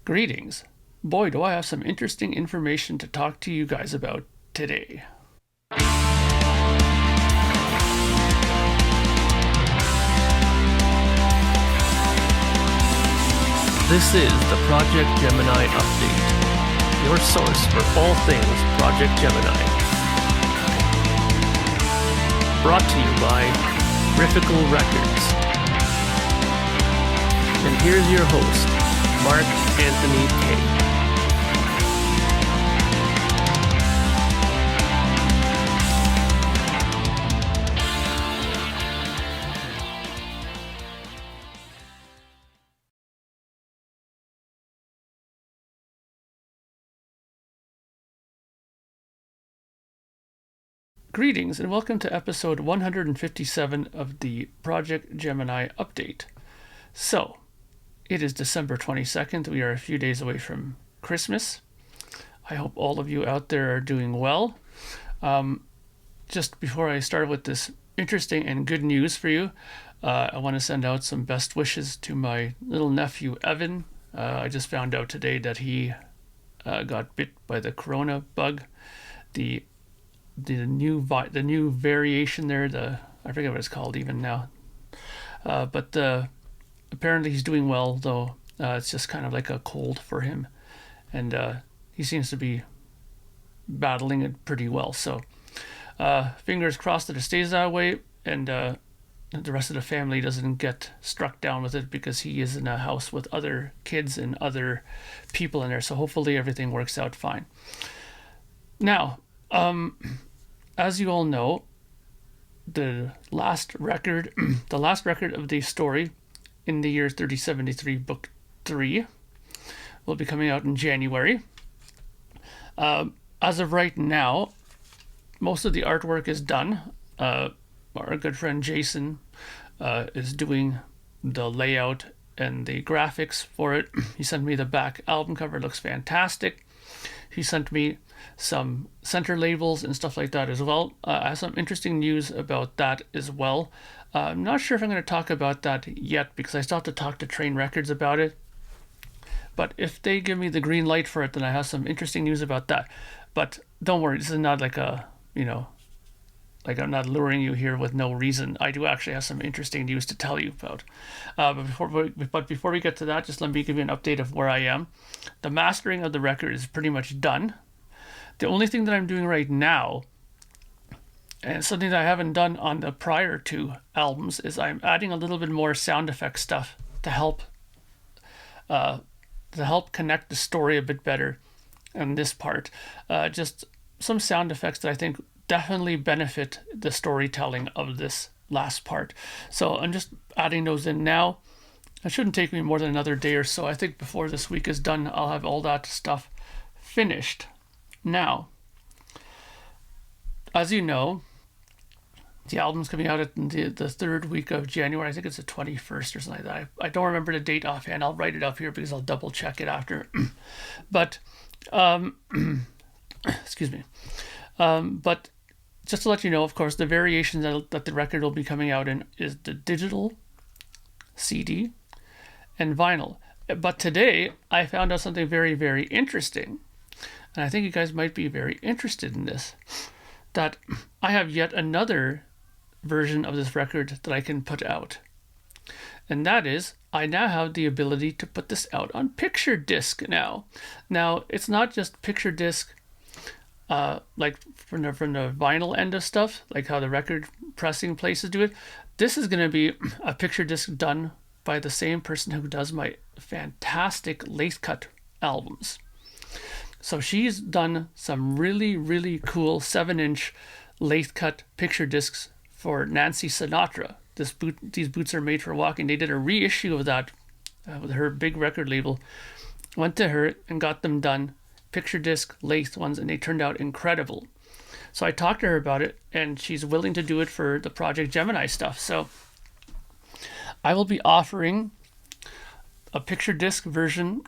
Greetings. Boy, do I have some interesting information to talk to you guys about today. This is the Projekt Gemineye Update, your source for all things Projekt Gemineye. Brought to you by Riffical Records. And here's your host, Mark Anthony K. Greetings and welcome to episode 157 of the Projekt Gemineye Update. So, it is December 22nd. We are a few days away from Christmas. I hope all of you out there are doing well. Just before I start with this interesting and good news for you, I want to send out some best wishes to my little nephew, Evan. I just found out today that he got bit by the corona bug. The new variation there, I forget what it's called even now. But apparently he's doing well, though it's just kind of like a cold for him. And he seems to be battling it pretty well. So fingers crossed that it stays that way and the rest of the family doesn't get struck down with it, because he is in a house with other kids and other people in there. So hopefully everything works out fine. Now, as you all know, the last record of the story in the year 3073, book 3, will be coming out in January. As of right now, most of the artwork is done. Our good friend Jason is doing the layout and the graphics for it. He sent me the back album cover. It looks fantastic. He sent me some center labels and stuff like that as well. I have some interesting news about that as well. I'm not sure if I'm going to talk about that yet, because I still have to talk to Train Records about it. But if they give me the green light for it, then I have some interesting news about that. But don't worry, this is not like like I'm not luring you here with no reason. I do actually have some interesting news to tell you about. But before we get to that, just let me give you an update of where I am. The mastering of the record is pretty much done. The only thing that I'm doing right now, and something that I haven't done on the prior two albums, is I'm adding a little bit more sound effect stuff to help connect the story a bit better in this part. Just some sound effects that I think definitely benefit the storytelling of this last part. So I'm just adding those in now. It shouldn't take me more than another day or so. I think before this week is done, I'll have all that stuff finished. Now, as you know, the album's coming out at the third week of January. I think it's the 21st or something like that. I don't remember the date offhand. I'll write it up here because I'll double check it after. But, excuse me. But just to let you know, of course, the variations that the record will be coming out in is the digital, CD, and vinyl. But today, I found out something very, very interesting. And I think you guys might be very interested in this. That I have yet another version of this record that I can put out. And that is, I now have the ability to put this out on picture disc now. Now, it's not just picture disc like from the vinyl end of stuff, like how the record pressing places do it. This is going to be a picture disc done by the same person who does my fantastic lathe cut albums. So she's done some really, really cool 7-inch lathe cut picture discs for Nancy Sinatra. These boots are made for walking. They did a reissue of that with her big record label. Went to her and got them done, picture disc lathe ones, and they turned out incredible. So I talked to her about it, and she's willing to do it for the Projekt Gemineye stuff. So I will be offering a picture disc version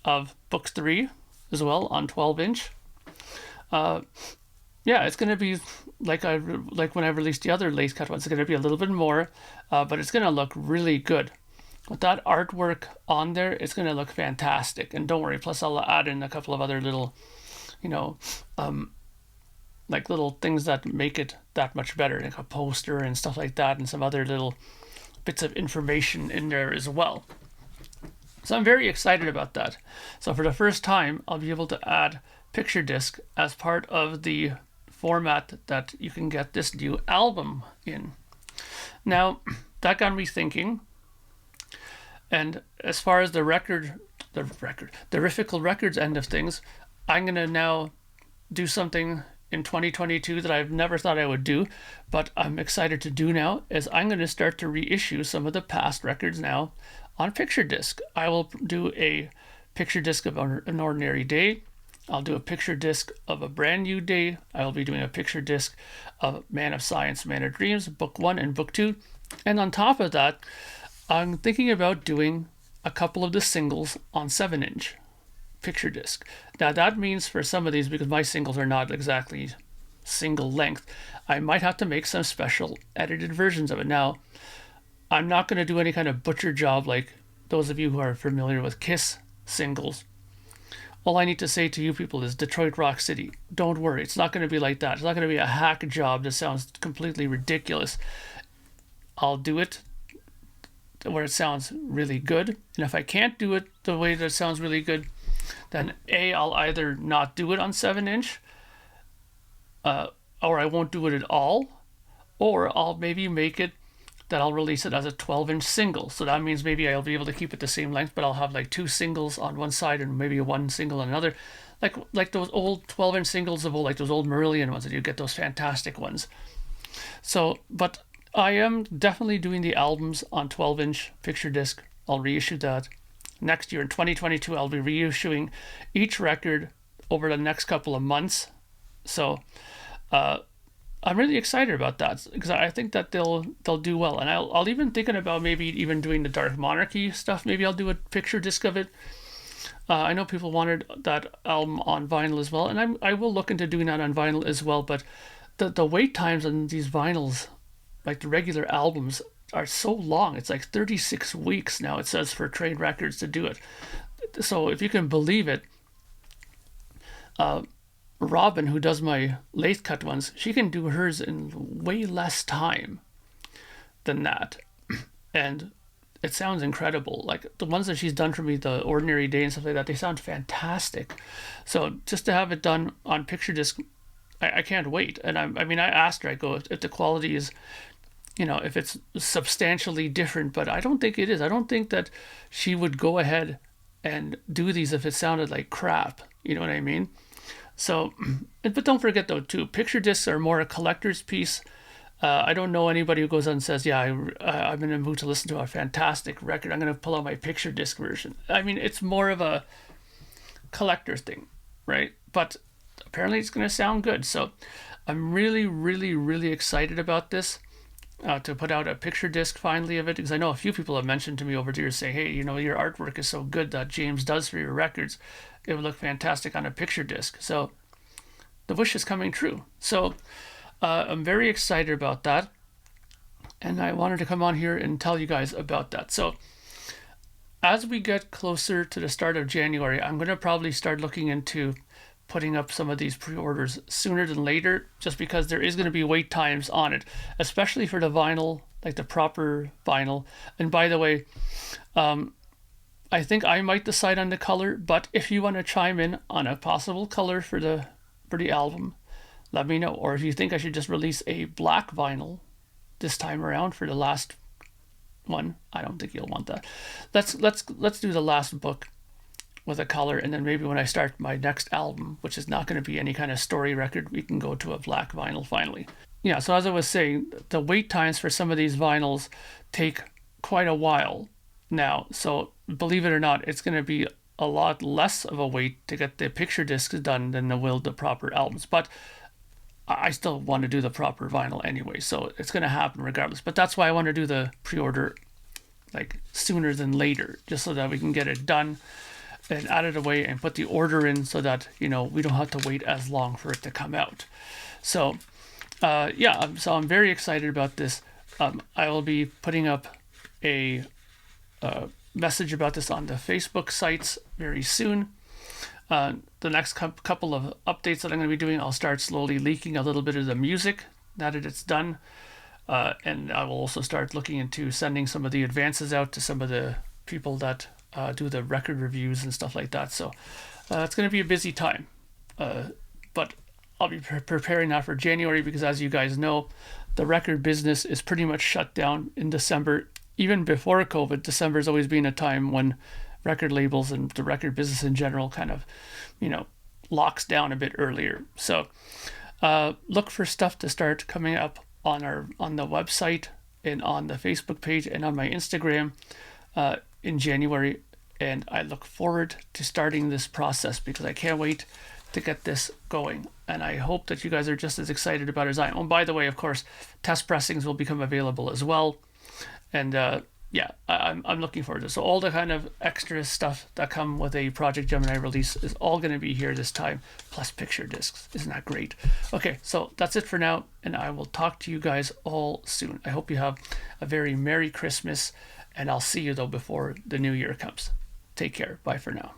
of Book 3 as well on 12-inch. It's going to be like when I released the other lathe cut ones. It's going to be a little bit more, but it's going to look really good. with that artwork on there, it's going to look fantastic. And don't worry, plus I'll add in a couple of other little, you know, like little things that make it that much better, like a poster and stuff like that, and some other little bits of information in there as well. So I'm very excited about that. So for the first time, I'll be able to add picture disc as part of the format that you can get this new album in. Now, that got me thinking. And as far as the Verifical Records end of things, I'm going to now do something in 2022 that I've never thought I would do, but I'm excited to do now, is I'm going to start to reissue some of the past records now on picture disc. I will do a picture disc of An Ordinary Day. I'll do a picture disc of A Brand New Day. I will be doing a picture disc of Man of Science, Man of Dreams, Book 1 and Book 2. And on top of that, I'm thinking about doing a couple of the singles on 7-inch picture disc. Now that means for some of these, because my singles are not exactly single length, I might have to make some special edited versions of it. Now, I'm not going to do any kind of butcher job like those of you who are familiar with Kiss singles. All I need to say to you people is Detroit Rock City. Don't worry, it's not going to be like that. It's not going to be a hack job that sounds completely ridiculous. I'll do it where it sounds really good. And if I can't do it the way that it sounds really good, then I'll either not do it on 7-inch, or I won't do it at all, or I'll maybe make it that I'll release it as a 12-inch single. So that means maybe I'll be able to keep it the same length, but I'll have like 2 singles on one side and maybe one single on another. Like those old 12-inch singles of old, like those old Marillion ones that you get, those fantastic ones. So, but I am definitely doing the albums on 12-inch picture disc. I'll reissue that. Next year in 2022, I'll be reissuing each record over the next couple of months. So I'm really excited about that because I think that they'll do well. And I'll even thinking about maybe even doing the Dark Monarchy stuff. Maybe I'll do a picture disc of it. I know people wanted that album on vinyl as well, and I will look into doing that on vinyl as well. But the wait times on these vinyls, like the regular albums, are so long. It's like 36 weeks now, it says, for Trade Records to do it. So if you can believe it, Robin, who does my lathe cut ones, she can do hers in way less time than that. And it sounds incredible. Like the ones that she's done for me, the Ordinary Day and stuff like that, they sound fantastic. So just to have it done on picture disc, I can't wait. And I mean, I asked her, I go, if the quality is, if it's substantially different, but I don't think it is. I don't think that she would go ahead and do these if it sounded like crap. You know what I mean? So, but don't forget though, too, picture discs are more a collector's piece. I don't know anybody who goes on and says, yeah, I'm in a mood to listen to a fantastic record, I'm going to pull out my picture disc version. I mean, it's more of a collector's thing, right? But apparently it's going to sound good. So I'm really, really, really excited about this. To put out a picture disc finally of it, because I know a few people have mentioned to me over the years saying, hey, your artwork is so good that James does for your records, it would look fantastic on a picture disc. So the wish is coming true. So I'm very excited about that, and I wanted to come on here and tell you guys about that. So as we get closer to the start of January, I'm going to probably start looking into putting up some of these pre-orders sooner than later, just because there is going to be wait times on it, especially for the vinyl, like the proper vinyl. And by the way, I think I might decide on the color, but if you want to chime in on a possible color for the album, let me know. Or if you think I should just release a black vinyl this time around for the last one, I don't think you'll want that. Let's do the last book with a color, and then maybe when I start my next album, which is not going to be any kind of story record, we can go to a black vinyl finally. Yeah, so as I was saying, the wait times for some of these vinyls take quite a while now. So believe it or not, it's going to be a lot less of a wait to get the picture discs done than there will the proper albums. But I still want to do the proper vinyl anyway, so it's going to happen regardless. But that's why I want to do the pre-order like sooner than later, just so that we can get it done and add it away and put the order in so that, we don't have to wait as long for it to come out. So, so I'm very excited about this. I will be putting up a message about this on the Facebook sites very soon. The next couple of updates that I'm going to be doing, I'll start slowly leaking a little bit of the music now that it's done. And I will also start looking into sending some of the advances out to some of the people that do the record reviews and stuff like that. So it's going to be a busy time. But I'll be preparing now for January because, as you guys know, the record business is pretty much shut down in December. Even before COVID, December has always been a time when record labels and the record business in general kind of, locks down a bit earlier. So look for stuff to start coming up on the website and on the Facebook page and on my Instagram in January. And I look forward to starting this process because I can't wait to get this going. And I hope that you guys are just as excited about it as I am. Oh, by the way, of course, test pressings will become available as well. And I'm looking forward to it. So all the kind of extra stuff that come with a Projekt Gemineye release is all going to be here this time, plus picture discs. Isn't that great? Okay, so that's it for now, and I will talk to you guys all soon. I hope you have a very Merry Christmas, and I'll see you, though, before the new year comes. Take care. Bye for now.